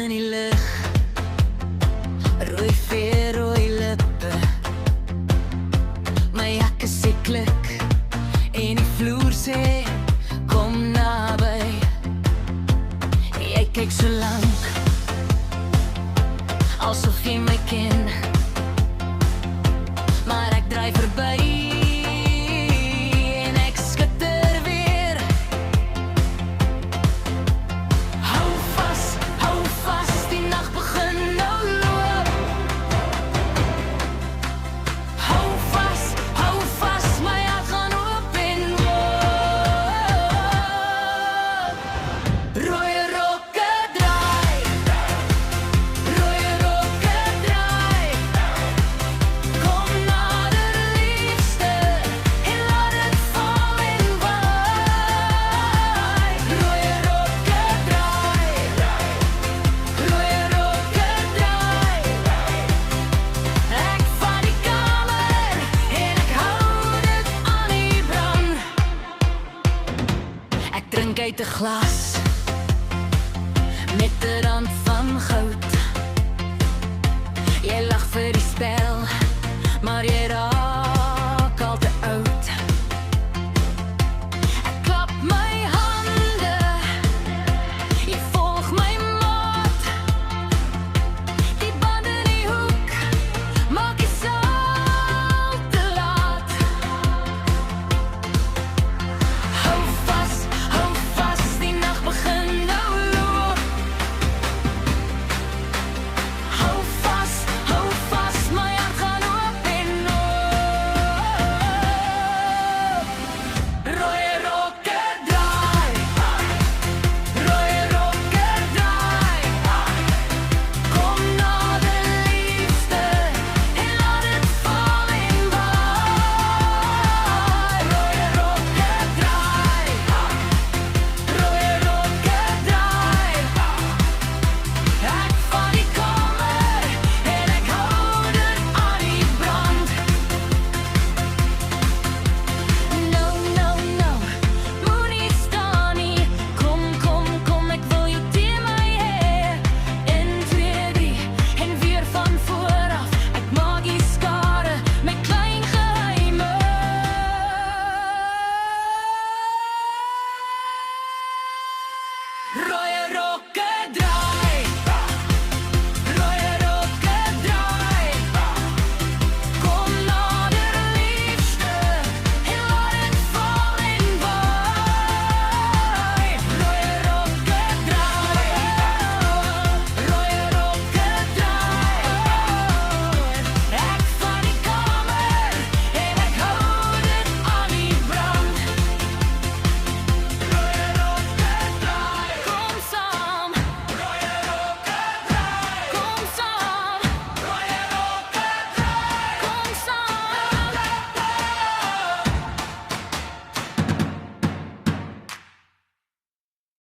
in die lug. Rooi veer, rooi lippe. My jak is die klik en die vloer sê kom naby. Jy kyk so lank asof jy my ken, maar ek draai verby en ek skitter weer. Hou vas, die nag begin nou loop. Hou vas, my hart gaan oop en oop. Rooi rokke draai, rooi rokke draai. Kom nader liefste en laat het val en waai. Rooi rokke draai, rooi rokke draai. Ek vat die kamer en ek hou dit aan die brand. Ek drink uit 'n glas